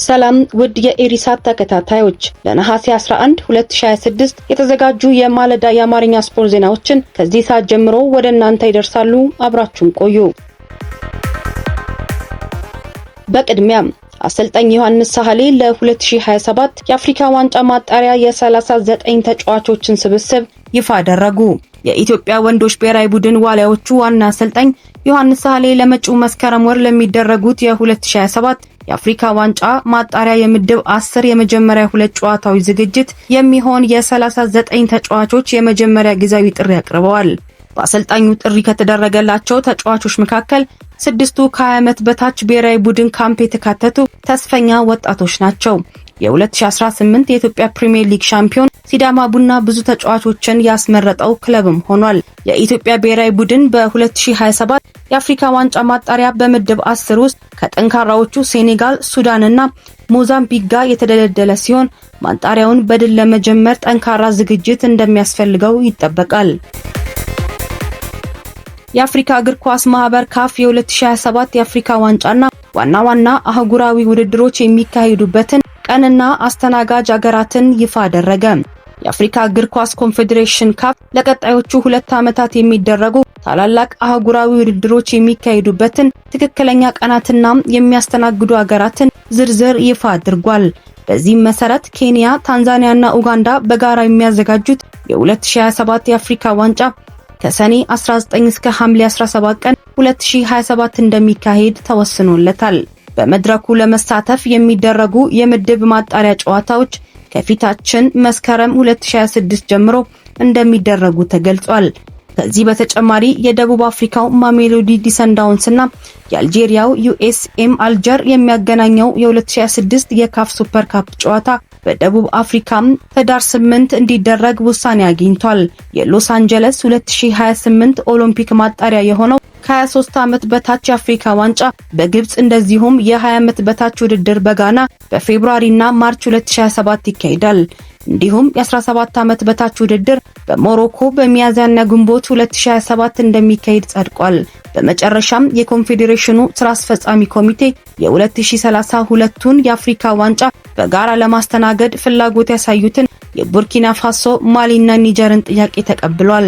ሰላም ውድ የኢሪሳት ተከታታዮች ለነሐሴ 11 2026 የተዘጋጁ የማለዳ የአማርኛ ስፖርት ዜናዎችን ከዚህ ሰዓት ጀምሮ ወደ እናንተ ይደርሳሉ። አብራችሁን ቆዩ። በቅድሚያ አሰልጣኝ ዮሐንስ ሳህሌ ለ2027 የአፍሪካ ዋንጫ ማጣሪያ የ39 ተጫዋቾችን ስብስብ ይፋ አደረጉ። የኢትዮጵያ ወንዶች ብሔራዊ ቡድን ዋሊያዎቹ ዋና አሰልጣኝ ዮሐንስ ሳህሌ ለመጪው መስከረም ወር ለሚደረጉት የ2027 የአፍሪካ ዋንጫ ማጣሪያ የምድብ 10 የመጀመሪያ ሁለት ጨዋታዎች ዝግጅት የሚሆን የ39 ተጫዋቾች የመጀመሪያ ጊዜያዊ ጥሪ አቅርበዋል። በአሰልጣኙ ጥሪ ከተደረገላቸው ተጫዋቾች መካከል 6ቱ ከ20 ዓመት በታች ብሔራዊ ቡድን ካምፕ የተካተቱ ተስፈኛ ወጣቶች ናቸው። የ2018 የኢትዮጵያ ፕሪሚየር ሊግ ሻምፒዮን ሲዳማ ቡና ብዙ ተጫዋቾችን ያስመረጠው ክለብም ሆኗል። የኢትዮጵያ ብሔራዊ ቡድን በ2027 የአፍሪካ ዋንጫ ማጣሪያ በምድብ 10 ውስጥ ከጠንካራዎቹ ሴኔጋል፣ ሱዳንና ሞዛምቢክ ጋር የተደለደለ ሲሆን ማጣሪያውን በድል ለመጀመር ጠንካራ ዝግጅት እንደሚያስፈልገው ይጠበቃል። የአፍሪካ እግር ኳስ ማህበር ካፍ የ2027 የአፍሪካ ዋንጫና ዋና አህጉራዊ ውድድሮች የሚካሄዱበትን ቀንና አስተናጋጅ አገራትን ይፋ አደረገ። የአፍሪካ እግር ኳስ ኮንፌዴሬሽን ካፍ ለቀጣዮቹ 2 ዓመታት የሚደረጉ ታላላቅ አህጉራዊ ውድድሮች የሚካሄዱበትን ትክክለኛ ቀናትና የሚያስተናግዱ አገራትን ዝርዝር ይፋ አድርጓል። በዚህም መሰረት ኬንያ፣ ታንዛኒያና ኡጋንዳ በጋራ የሚያዘጋጁት የ2027 የአፍሪካ ዋንጫ ከሰኔ 19 እስከ ሐምሌ 17 ቀን 2027 እንደሚካሄድ ተወስኖለታል። በመድረኩ ለመሳተፍ የሚደረጉ የምድብ ማጣሪያ ጨዋታዎች ከፊታችን መስከረም 2026 ጀምሮ እንደሚደረጉ ተገልጿል። ከዚህ በተጨማሪ የደቡብ አፍሪካው ማሜሎዲ ሰንዳውንስና የአልጄሪያው ዩኤስኤም አልጀር የሚያገናኘው የ2026 የካፍ ሱፐር ካፕ ጨዋታ በደቡብ አፍሪካም ህዳር 8 እንዲደረግ ውሳኔ አግኝቷል። የሎስ አንጀለስ 2028 ኦሎምፒክ ማጣሪያ የሆነው ከ23 ዓመት በታች የአፍሪካ ዋንጫ በግብጽ እንደዚሁም የ20 ዓመት በታች ውድድር በጋና በፌብሩዋሪና ማርች 2027 ይካሄዳል። እንዲሁም የ17 ዓመት በታች ውድድር በሞሮኮ በሚያዝያና ግንቦት 2027 እንደሚካሄድ ጸድቋል። በመጨረሻም የኮንፌዴሬሽኑ ስራ አስፈጻሚ ኮሚቴ የ2032ቱን የአፍሪካ ዋንጫ በጋራ ለማስተናገድ ፍላጎት ያሳዩትን የቡርኪና ፋሶ፣ ማሊና ኒጀርን ጥያቄ ተቀብሏል።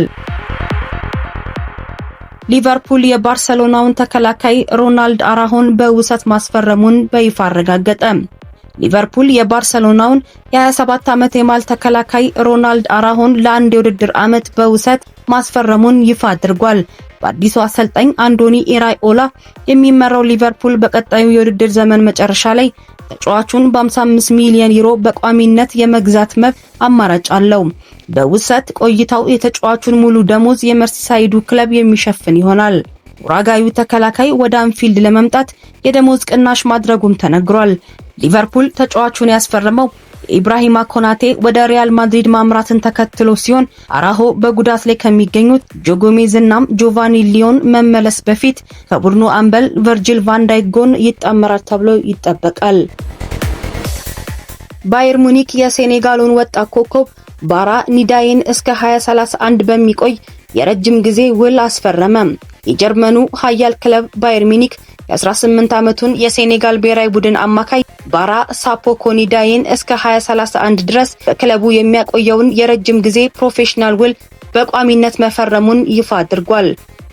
ሊቨርፑል የባርሰሎናውን ተከላካይ ሮናልድ አራሆን በውሰት ማስፈረሙን በይፋ አረጋገጠ። ሊቨርፑል የባርሰሎናውን የ27 ዓመት የማል ተከላካይ ሮናልድ አራሆን ለአንድ የውድድር ዓመት በውሰት ማስፈረሙን ይፋ አድርጓል። በአዲሱ አሰልጣኝ አንዶኒ ኢራኦላ የሚመራው ሊቨርፑል በቀጣዩ የውድድር ዘመን መጨረሻ ላይ ተጫዋቹን በ55 ሚሊዮን ዩሮ በቋሚነት የመግዛት መብት አማራጭ አለው። በውሰት ቆይታው የተጫዋቹን ሙሉ ደሞዝ የመርሲሳይዱ ክለብ የሚሸፍን ይሆናል። ኡራጋዩ ተከላካይ ወደ አንፊልድ ለመምጣት የደሞዝ ቅናሽ ማድረጉም ተነግሯል። ሊቨርፑል ተጫዋቹን ያስፈረመው ኢብራሂማ ኮናቴ ወደ ሪያል ማድሪድ ማምራትን ተከትሎ ሲሆን አራሆ በጉዳት ላይ ከሚገኙት ጆጎሜዝና ጆቫኒ ሊዮን መመለስ በፊት ከቡድኑ አምበል ቨርጂል ቫን ዳይክ ጎን ይጣመራል ተብሎ ይጠበቃል። ባየር ሙኒክ የሴኔጋሉን ወጣት ኮከብ ባራ ኒዳይን እስከ 2031 በሚቆይ የረጅም ጊዜ ውል አስፈረመ። የጀርመኑ ኃያል ክለብ ባየር ሙኒክ የ18 ዓመቱን የሴኔጋል ብሔራዊ ቡድን አማካይ ባራ ሳፖኮኒዳይን እስከ 2031 ድረስ በክለቡ የሚያቆየውን የረጅም ጊዜ ፕሮፌሽናል ውል በቋሚነት መፈረሙን ይፋ አድርጓል።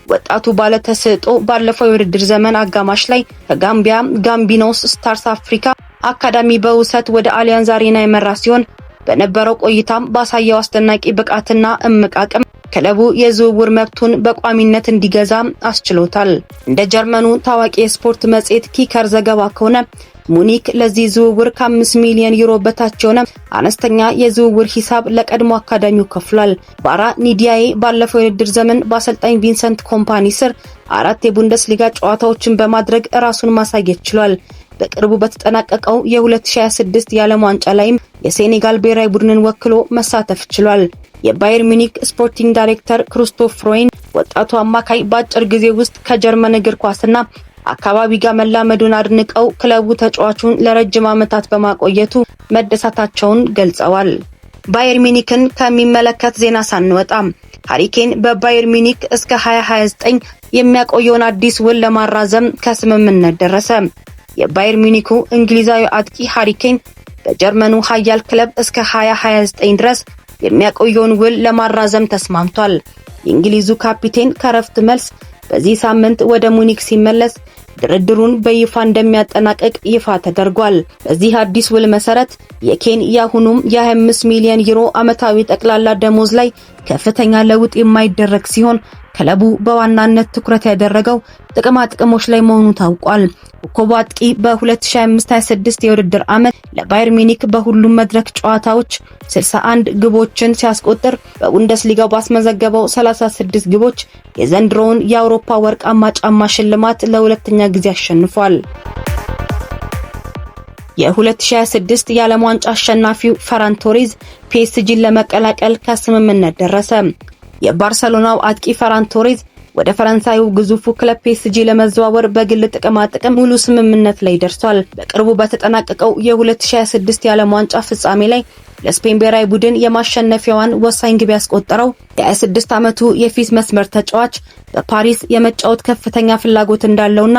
ወጣቱ ባለተሰጥኦ ባለፈው የውድድር ዘመን አጋማሽ ላይ ከጋምቢያ ጋምቢኖስ ስታርስ አፍሪካ አካዳሚ በውሰት ወደ አሊያንዝ አሬና የመራ ሲሆን በነበረው ቆይታም ባሳየው አስደናቂ ብቃትና እምቅ አቅም ክለቡ የዝውውር መብቱን በቋሚነት እንዲገዛ አስችሎታል። እንደ ጀርመኑ ታዋቂ የስፖርት መጽሔት ኪከር ዘገባ ከሆነ ሙኒክ ለዚህ ዝውውር ከ5 ሚሊዮን ዩሮ በታች የሆነ አነስተኛ የዝውውር ሂሳብ ለቀድሞ አካዳሚው ከፍሏል። ባራ ኒዲያይ ባለፈው የውድድር ዘመን በአሰልጣኝ ቪንሰንት ኮምፓኒ ስር 4 የቡንደስሊጋ ጨዋታዎችን በማድረግ ራሱን ማሳየት ችሏል። በቅርቡ በተጠናቀቀው የ2026 የዓለም ዋንጫ ላይም የሴኔጋል ብሔራዊ ቡድንን ወክሎ መሳተፍ ችሏል። የባየር ሙኒክ ስፖርቲንግ ዳይሬክተር ክሪስቶፍ ፍሮይን ወጣቱ አማካይ በአጭር ጊዜ ውስጥ ከጀርመን እግር ኳስና አካባቢ ጋር መላመዱን አድንቀው ክለቡ ተጫዋቹን ለረጅም ዓመታት በማቆየቱ መደሰታቸውን ገልጸዋል። ባየር ሙኒክን ከሚመለከት ዜና ሳንወጣ ሃሪኬን በባየር ሙኒክ እስከ 2029 የሚያቆየውን አዲስ ውል ለማራዘም ከስምምነት ደረሰ። የባየር ሚኒኩ እንግሊዛዊ አጥቂ ሃሪ ኬን በጀርመኑ ኃያል ክለብ እስከ 2029 ድረስ የሚያቆየውን ውል ለማራዘም ተስማምቷል። የእንግሊዙ ካፒቴን ከረፍት መልስ በዚህ ሳምንት ወደ ሙኒክ ሲመለስ ድርድሩን በይፋ እንደሚያጠናቅቅ ይፋ ተደርጓል። በዚህ አዲስ ውል መሰረት የኬን ያሁኑም የ25 ሚሊዮን ዩሮ ዓመታዊ ጠቅላላ ደሞዝ ላይ ከፍተኛ ለውጥ የማይደረግ ሲሆን ክለቡ በዋናነት ትኩረት ያደረገው ጥቅማ ጥቅሞች ላይ መሆኑ ታውቋል። ኮኮቡ አጥቂ በ2025-26 የውድድር ዓመት ለባየር ሚኒክ በሁሉም መድረክ ጨዋታዎች 61 ግቦችን ሲያስቆጥር በቡንደስሊጋው ባስመዘገበው 36 ግቦች የዘንድሮውን የአውሮፓ ወርቃማ ጫማ ሽልማት ለሁለተኛ ጊዜ አሸንፏል። የ2026 የዓለም ዋንጫ አሸናፊው ፈራን ቶሬዝ ፒኤስጂን ለመቀላቀል ከስምምነት ደረሰ። የባርሰሎናው አጥቂ ፈራን ቶሬዝ ወደ ፈረንሳዩ ግዙፉ ክለብ ፒኤስጂ ለመዘዋወር በግል ጥቅማ ጥቅም ሙሉ ስምምነት ላይ ደርሷል። በቅርቡ በተጠናቀቀው የ2026 የዓለም ዋንጫ ፍጻሜ ላይ ለስፔን ብሔራዊ ቡድን የማሸነፊያዋን ወሳኝ ግብ ያስቆጠረው የ26 ዓመቱ የፊት መስመር ተጫዋች በፓሪስ የመጫወት ከፍተኛ ፍላጎት እንዳለውና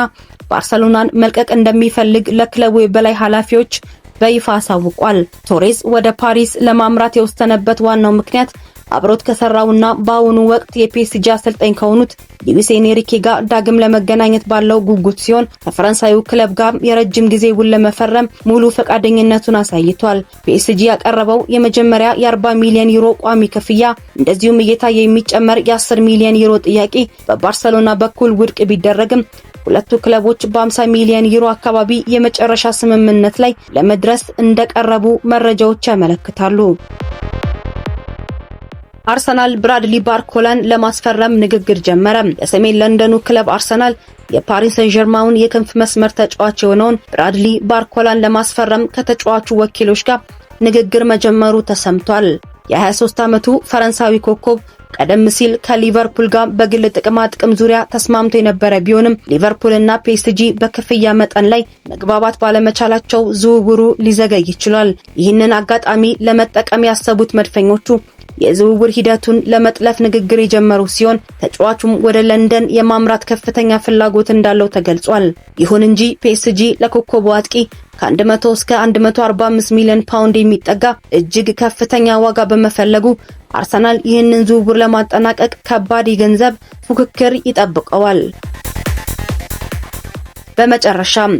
ባርሰሎናን መልቀቅ እንደሚፈልግ ለክለቡ የበላይ ኃላፊዎች በይፋ አሳውቋል። ቶሬዝ ወደ ፓሪስ ለማምራት የወሰነበት ዋናው ምክንያት አብሮት ከሰራውና በአሁኑ ወቅት የፒኤስጂ አሰልጣኝ ከሆኑት ሉዊስ ኤንሪኬ ጋር ዳግም ለመገናኘት ባለው ጉጉት ሲሆን ከፈረንሳዩ ክለብ ጋር የረጅም ጊዜ ውል ለመፈረም ሙሉ ፈቃደኝነቱን አሳይቷል። ፒኤስጂ ያቀረበው የመጀመሪያ የ40 ሚሊዮን ዩሮ ቋሚ ክፍያ እንደዚሁም እየታየ የሚጨመር የ10 ሚሊዮን ዩሮ ጥያቄ በባርሰሎና በኩል ውድቅ ቢደረግም ሁለቱ ክለቦች በ50 ሚሊዮን ዩሮ አካባቢ የመጨረሻ ስምምነት ላይ ለመድረስ እንደቀረቡ መረጃዎች ያመለክታሉ። አርሰናል ብራድሊ ባርኮላን ለማስፈረም ንግግር ጀመረ። የሰሜን ለንደኑ ክለብ አርሰናል የፓሪስ ሰን ዠርማውን የክንፍ መስመር ተጫዋች የሆነውን ብራድሊ ባርኮላን ለማስፈረም ከተጫዋቹ ወኪሎች ጋር ንግግር መጀመሩ ተሰምቷል። የ23 ዓመቱ ፈረንሳዊ ኮከብ ቀደም ሲል ከሊቨርፑል ጋር በግል ጥቅማ ጥቅም ዙሪያ ተስማምቶ የነበረ ቢሆንም ሊቨርፑልና ፒኤስጂ በክፍያ መጠን ላይ መግባባት ባለመቻላቸው ዝውውሩ ሊዘገይ ይችላል። ይህንን አጋጣሚ ለመጠቀም ያሰቡት መድፈኞቹ የዝውውር ሂደቱን ለመጥለፍ ንግግር የጀመሩ ሲሆን ተጫዋቹም ወደ ለንደን የማምራት ከፍተኛ ፍላጎት እንዳለው ተገልጿል። ይሁን እንጂ ፒኤስጂ ለኮከቡ አጥቂ ከ100 እስከ 145 ሚሊዮን ፓውንድ የሚጠጋ እጅግ ከፍተኛ ዋጋ በመፈለጉ አርሰናል ይህንን ዝውውር ለማጠናቀቅ ከባድ የገንዘብ ፉክክር ይጠብቀዋል። በመጨረሻም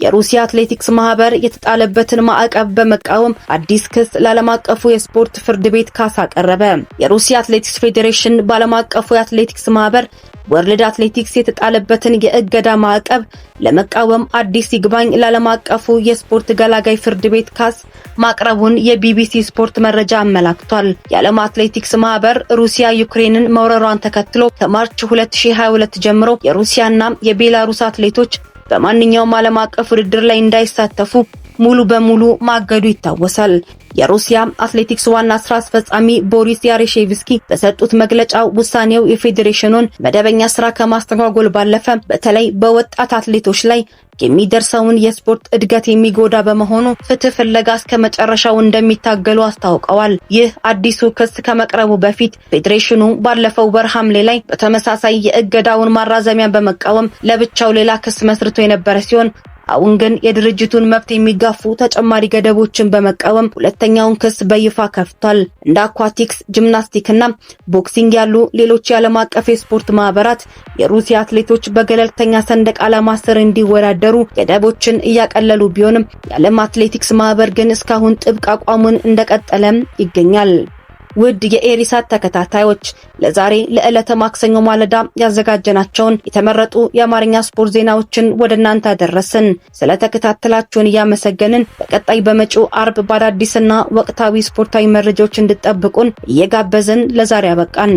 የሩሲያ አትሌቲክስ ማህበር የተጣለበትን ማዕቀብ በመቃወም አዲስ ክስ ለዓለም አቀፉ የስፖርት ፍርድ ቤት ካሳ ቀረበ። የሩሲያ አትሌቲክስ ፌዴሬሽን በዓለም አቀፉ የአትሌቲክስ ማህበር ወርልድ አትሌቲክስ የተጣለበትን የእገዳ ማዕቀብ ለመቃወም አዲስ ይግባኝ ለዓለም አቀፉ የስፖርት ገላጋይ ፍርድ ቤት ካስ ማቅረቡን የቢቢሲ ስፖርት መረጃ አመላክቷል። የዓለም አትሌቲክስ ማህበር ሩሲያ ዩክሬንን መውረሯን ተከትሎ ከማርች 2022 ጀምሮ የሩሲያና የቤላሩስ አትሌቶች በማንኛውም ዓለም አቀፍ ውድድር ላይ እንዳይሳተፉ ሙሉ በሙሉ ማገዱ ይታወሳል። የሩሲያ አትሌቲክስ ዋና ስራ አስፈጻሚ ቦሪስ ያሬሼቭስኪ በሰጡት መግለጫ ውሳኔው የፌዴሬሽኑን መደበኛ ስራ ከማስተጓጎል ባለፈ በተለይ በወጣት አትሌቶች ላይ የሚደርሰውን የስፖርት እድገት የሚጎዳ በመሆኑ ፍትህ ፍለጋ እስከ መጨረሻው እንደሚታገሉ አስታውቀዋል። ይህ አዲሱ ክስ ከመቅረቡ በፊት ፌዴሬሽኑ ባለፈው ወር ሐምሌ ላይ በተመሳሳይ የእገዳውን ማራዘሚያ በመቃወም ለብቻው ሌላ ክስ መስርቶ የነበረ ሲሆን አሁን ግን የድርጅቱን መብት የሚጋፉ ተጨማሪ ገደቦችን በመቃወም ሁለተኛውን ክስ በይፋ ከፍቷል። እንደ አኳቲክስ፣ ጂምናስቲክና ቦክሲንግ ያሉ ሌሎች የዓለም አቀፍ የስፖርት ማህበራት የሩሲያ አትሌቶች በገለልተኛ ሰንደቅ ዓላማ ስር እንዲወዳደሩ ገደቦችን እያቀለሉ ቢሆንም የዓለም አትሌቲክስ ማህበር ግን እስካሁን ጥብቅ አቋሙን እንደቀጠለም ይገኛል። ውድ የኤሪሳት ተከታታዮች ለዛሬ ለዕለተ ማክሰኞ ማለዳ ያዘጋጀናቸውን የተመረጡ የአማርኛ ስፖርት ዜናዎችን ወደናንተ አደረስን። ስለተከታተላችሁን እያመሰገንን በቀጣይ በመጪው አርብ በአዳዲስና ወቅታዊ ስፖርታዊ መረጃዎች እንድትጠብቁን እየጋበዝን ለዛሬ አበቃን።